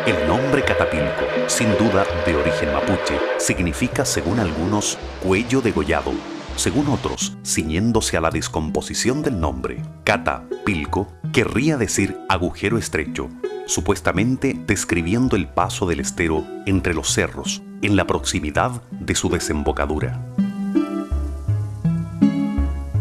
El nombre Catapilco, sin duda de origen mapuche, significa, según algunos, cuello degollado. Según otros, ciñéndose a la descomposición del nombre, Catapilco querría decir agujero estrecho, supuestamente describiendo el paso del estero entre los cerros, en la proximidad de su desembocadura.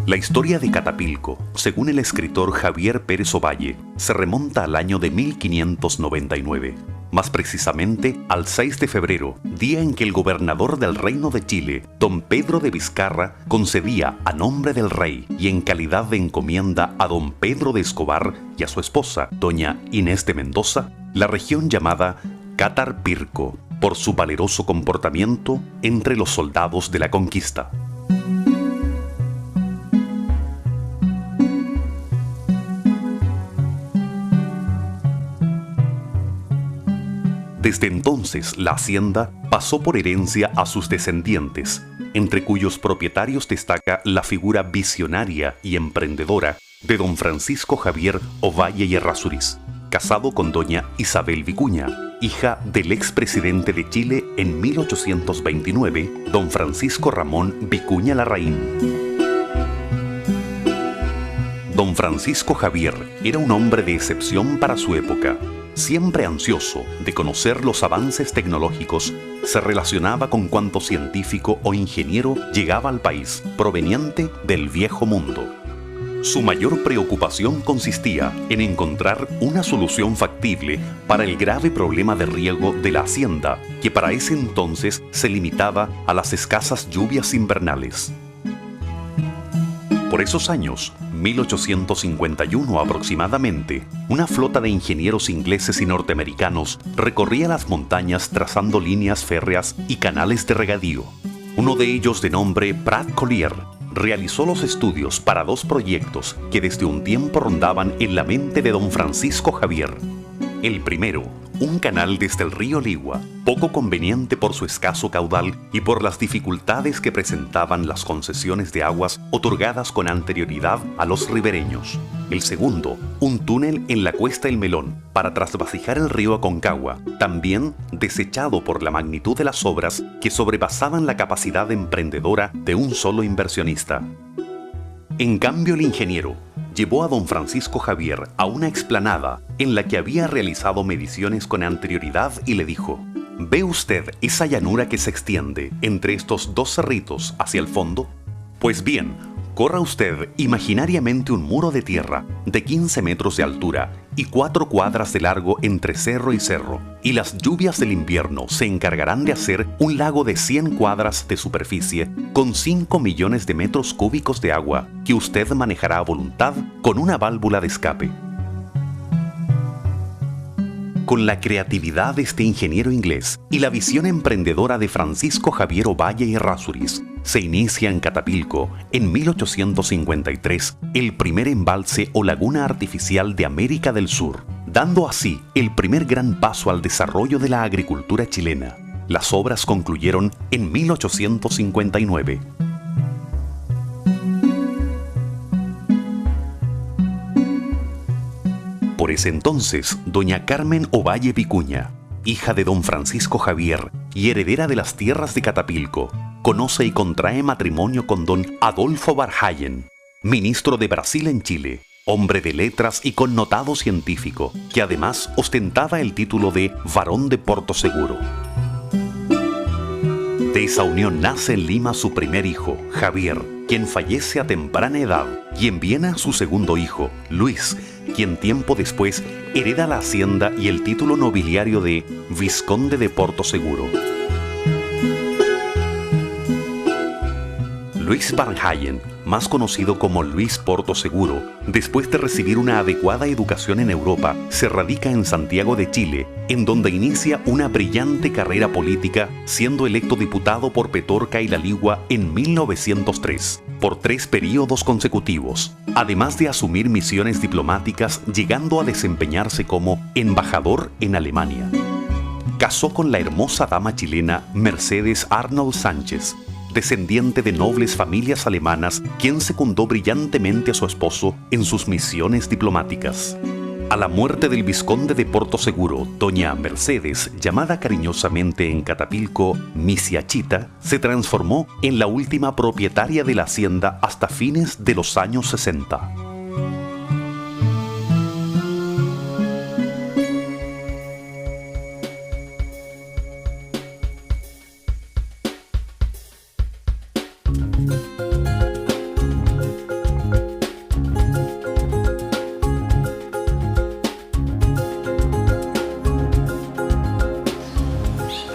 La historia de Catapilco, según el escritor Javier Pérez Ovalle, se remonta al año de 1599, más precisamente al 6 de febrero, día en que el gobernador del Reino de Chile, don Pedro de Vizcarra, concedía a nombre del rey y en calidad de encomienda a don Pedro de Escobar y a su esposa, doña Inés de Mendoza, la región llamada Catarpirco, por su valeroso comportamiento entre los soldados de la conquista. Desde entonces, la hacienda pasó por herencia a sus descendientes, entre cuyos propietarios destaca la figura visionaria y emprendedora de don Francisco Javier Ovalle y Errázuriz, casado con doña Isabel Vicuña, hija del expresidente de Chile en 1829, don Francisco Ramón Vicuña Larraín. Don Francisco Javier era un hombre de excepción para su época. Siempre ansioso de conocer los avances tecnológicos, se relacionaba con cuanto científico o ingeniero llegaba al país, proveniente del viejo mundo. Su mayor preocupación consistía en encontrar una solución factible para el grave problema de riego de la hacienda, que para ese entonces se limitaba a las escasas lluvias invernales. Por esos años, 1851 aproximadamente, una flota de ingenieros ingleses y norteamericanos recorría las montañas trazando líneas férreas y canales de regadío. Uno de ellos, de nombre Prat Collier, realizó los estudios para dos proyectos que desde un tiempo rondaban en la mente de don Francisco Javier. El primero, un canal desde el río Ligua, poco conveniente por su escaso caudal y por las dificultades que presentaban las concesiones de aguas otorgadas con anterioridad a los ribereños. El segundo, un túnel en la Cuesta El Melón para trasvasijar el río Aconcagua, también desechado por la magnitud de las obras que sobrepasaban la capacidad emprendedora de un solo inversionista. En cambio, el ingeniero llevó a don Francisco Javier a una explanada en la que había realizado mediciones con anterioridad y le dijo: ¿Ve usted esa llanura que se extiende entre estos dos cerritos hacia el fondo? Pues bien, corra usted imaginariamente un muro de tierra de 15 metros de altura y 4 cuadras de largo entre cerro y cerro, y las lluvias del invierno se encargarán de hacer un lago de 100 cuadras de superficie con 5 millones de metros cúbicos de agua que usted manejará a voluntad con una válvula de escape. Con la creatividad de este ingeniero inglés y la visión emprendedora de Francisco Javier Ovalle y Errázuriz, se inicia en Catapilco, en 1853, el primer embalse o laguna artificial de América del Sur, dando así el primer gran paso al desarrollo de la agricultura chilena. Las obras concluyeron en 1859. Por ese entonces, doña Carmen Ovalle Vicuña, hija de don Francisco Javier y heredera de las tierras de Catapilco, conoce y contrae matrimonio con don Adolfo Verhaegen, ministro de Brasil en Chile, hombre de letras y connotado científico, que además ostentaba el título de Barón de Porto Seguro. De esa unión nace en Lima su primer hijo, Javier, quien fallece a temprana edad, y en Viena su segundo hijo, Luis, quien tiempo después hereda la hacienda y el título nobiliario de Vizconde de Porto Seguro. Luis Verhaegen, más conocido como Luis Porto Seguro, después de recibir una adecuada educación en Europa, se radica en Santiago de Chile, en donde inicia una brillante carrera política, siendo electo diputado por Petorca y La Ligua en 1903, por 3 períodos consecutivos, además de asumir misiones diplomáticas, llegando a desempeñarse como embajador en Alemania. Casó con la hermosa dama chilena Mercedes Arnold Sánchez, descendiente de nobles familias alemanas, quien secundó brillantemente a su esposo en sus misiones diplomáticas. A la muerte del vizconde de Porto Seguro, doña Mercedes, llamada cariñosamente en Catapilco Misiachita, se transformó en la última propietaria de la hacienda hasta fines de los años 60.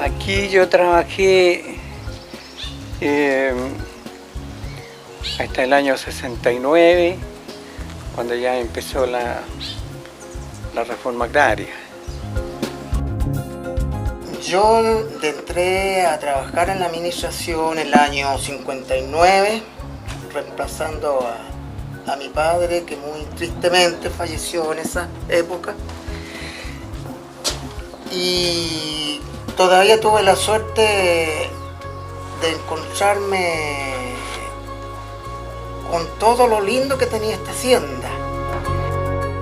Aquí yo trabajé hasta el año 69, cuando ya empezó la reforma agraria. Yo entré a trabajar en la administración el año 59, reemplazando a mi padre, que muy tristemente falleció en esa época. Y todavía tuve la suerte de encontrarme con todo lo lindo que tenía esta hacienda.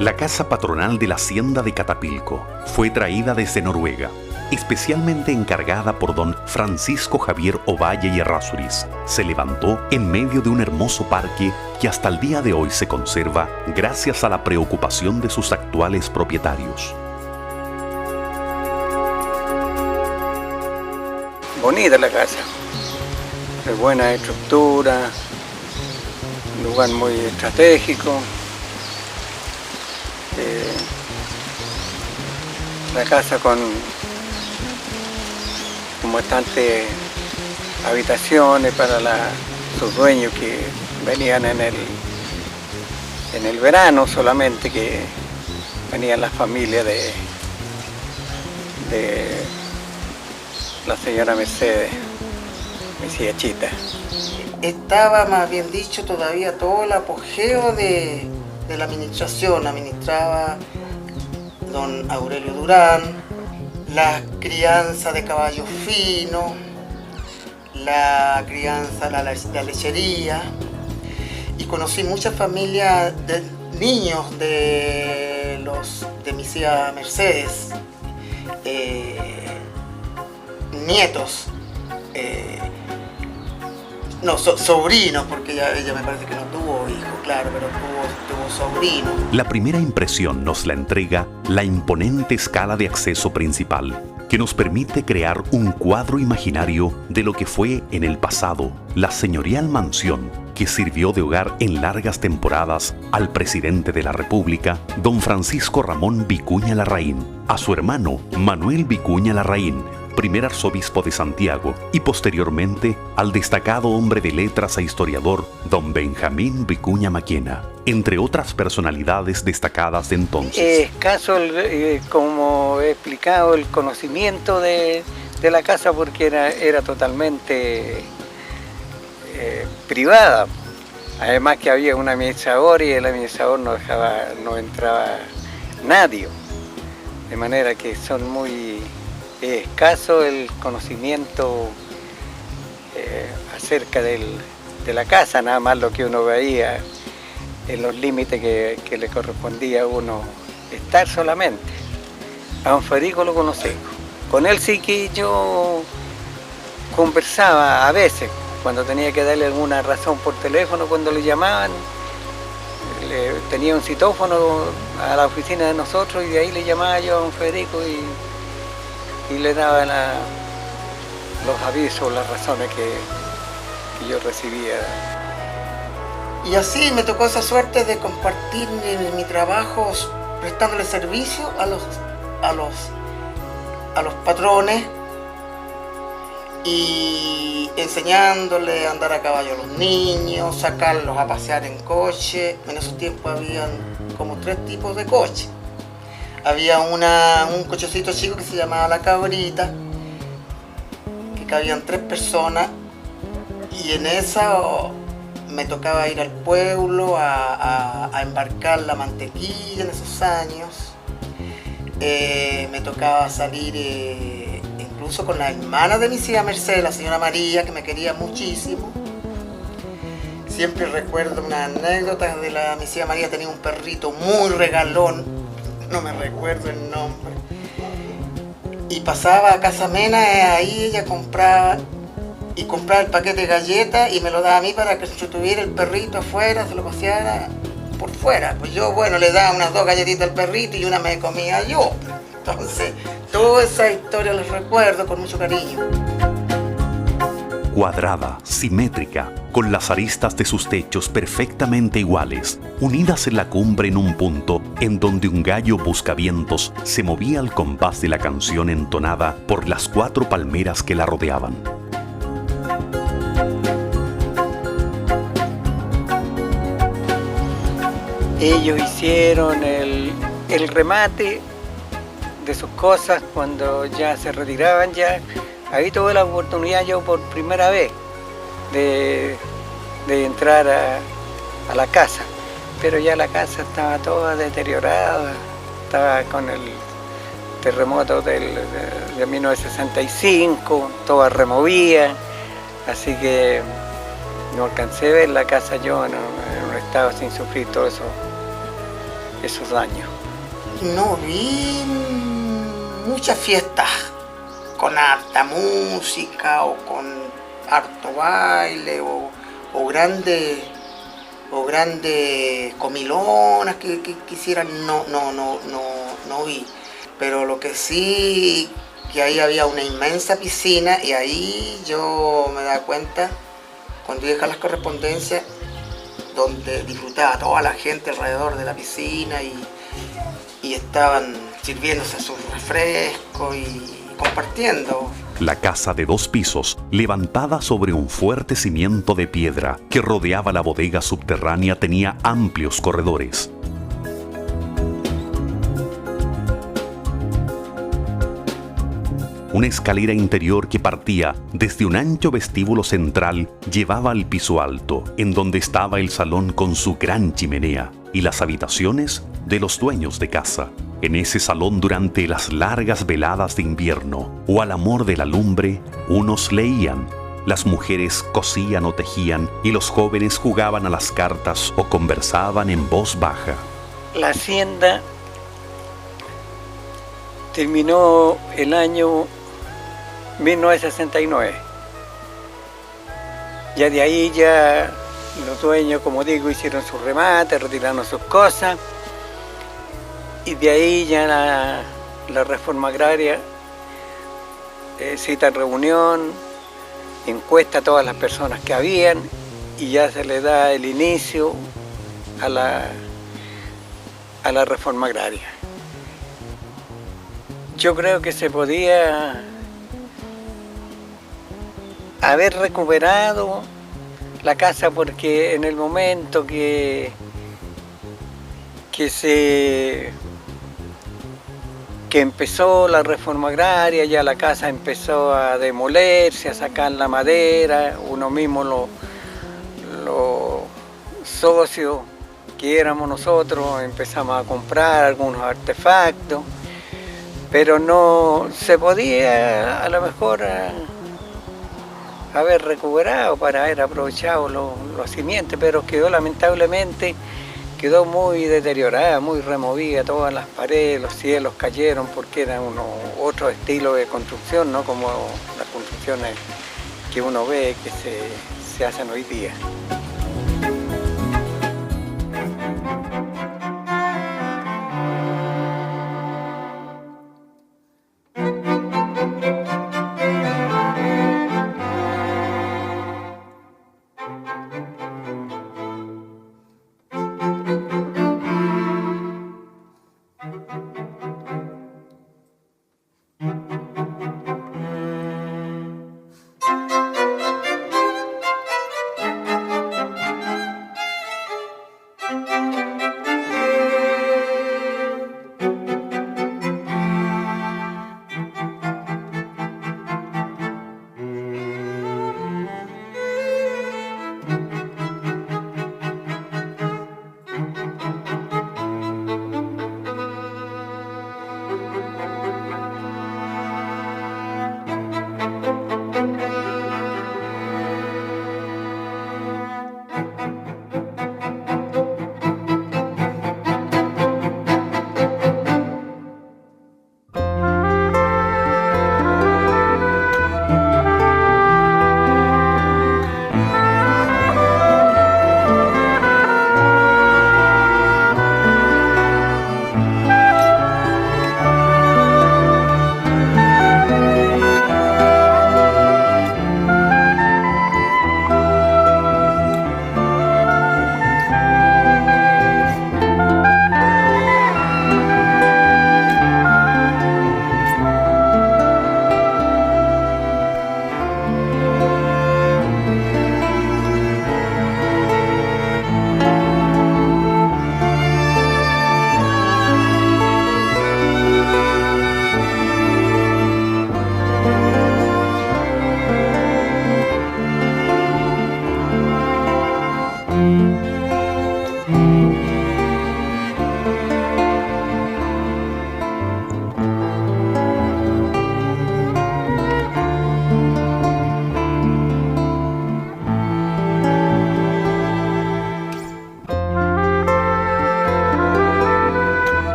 La casa patronal de la hacienda de Catapilco fue traída desde Noruega, especialmente encargada por don Francisco Javier Ovalle y Errázuriz. Se levantó en medio de un hermoso parque que hasta el día de hoy se conserva gracias a la preocupación de sus actuales propietarios. Bonita la casa, de buena estructura, un lugar muy estratégico. La casa con bastantes habitaciones para sus dueños que venían en el verano solamente, que venían las familias de la señora Mercedes, Misiachita. Estaba, más bien dicho, todavía todo el apogeo de la administración. Administraba don Aurelio Durán, la crianza de caballos finos, la crianza, la lechería, y conocí muchas familias de niños de mi tía Mercedes, nietos, sobrinos, porque ella me parece que no tuvo hijos, claro, pero tuvo sobrinos. La primera impresión nos la entrega la imponente escala de acceso principal, que nos permite crear un cuadro imaginario de lo que fue en el pasado la señorial mansión que sirvió de hogar en largas temporadas al presidente de la República, don Francisco Ramón Vicuña Larraín, a su hermano Manuel Vicuña Larraín, primer arzobispo de Santiago, y posteriormente al destacado hombre de letras e historiador don Benjamín Vicuña Maquena, entre otras personalidades destacadas de entonces. Escaso, como he explicado, el conocimiento de la casa, porque era totalmente privada. Además que había un administrador y el administrador no entraba nadie, de manera que son muy escaso el conocimiento acerca de la casa, nada más lo que uno veía en los límites que le correspondía a uno estar solamente. A don Federico lo conocí, con él sí que yo conversaba a veces, cuando tenía que darle alguna razón por teléfono, cuando le llamaban, tenía un citófono a la oficina de nosotros y de ahí le llamaba yo a don Federico y le daba los avisos, las razones que yo recibía. Y así me tocó esa suerte de compartir mi trabajo prestándole servicio a los patrones y enseñándole a andar a caballo a los niños, sacarlos a pasear en coche. En esos tiempos habían como 3 tipos de coches. Había un cochecito chico que se llamaba La Cabrita, que cabían 3 personas, y en esa me tocaba ir al pueblo a embarcar la mantequilla en esos años. Me tocaba salir incluso con la hermana de mi tía Mercedes, la señora María, que me quería muchísimo. Siempre recuerdo una anécdota de mi tía María. Tenía un perrito muy regalón, no me recuerdo el nombre. Y pasaba a Casa Mena, ahí ella compraba el paquete de galletas y me lo daba a mí para que yo tuviera el perrito afuera, se lo paseara por fuera. Pues yo, bueno, le daba unas 2 galletitas al perrito y una me comía yo. Entonces, toda esa historia la recuerdo con mucho cariño. Cuadrada, simétrica, con las aristas de sus techos perfectamente iguales, unidas en la cumbre en un punto en donde un gallo buscavientos se movía al compás de la canción entonada por las 4 palmeras que la rodeaban. Ellos hicieron el remate de sus cosas cuando ya se retiraban. Ya ahí tuve la oportunidad yo por primera vez de entrar a la casa, pero ya la casa estaba toda deteriorada, estaba con el terremoto de 1965, toda removida, así que no alcancé a ver la casa yo en un estado sin sufrir todos esos daños. No vi muchas fiestas con harta música o con harto baile o grandes comilonas que quisieran, no vi. Pero lo que sí, que ahí había una inmensa piscina y ahí yo me daba cuenta cuando iba a las correspondencias, donde disfrutaba toda la gente alrededor de la piscina y estaban sirviéndose sus refrescos y compartiendo. La casa de 2 pisos, levantada sobre un fuerte cimiento de piedra que rodeaba la bodega subterránea, tenía amplios corredores. Una escalera interior que partía desde un ancho vestíbulo central llevaba al piso alto, en donde estaba el salón con su gran chimenea y las habitaciones de los dueños de casa. En ese salón, durante las largas veladas de invierno o al amor de la lumbre, unos leían, las mujeres cosían o tejían y los jóvenes jugaban a las cartas o conversaban en voz baja. La hacienda terminó el año 1969. Ya de ahí los dueños, como digo, hicieron su remate, retiraron sus cosas y de ahí ya la reforma agraria cita reunión, encuesta a todas las personas que habían y ya se le da el inicio a la reforma agraria. Yo creo que se podía haber recuperado la casa porque en el momento que empezó la reforma agraria, ya la casa empezó a demolerse, a sacar la madera, uno mismo los socios que éramos nosotros empezamos a comprar algunos artefactos, pero no se podía a lo mejor haber recuperado para haber aprovechado los cimientos, pero lamentablemente quedó muy deteriorada, muy removida, todas las paredes, los cielos cayeron porque era otro estilo de construcción, no como las construcciones que uno ve que se hacen hoy día.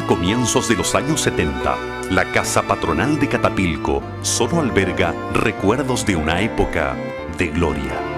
comienzos de los años 70, la Casa Patronal de Catapilco solo alberga recuerdos de una época de gloria.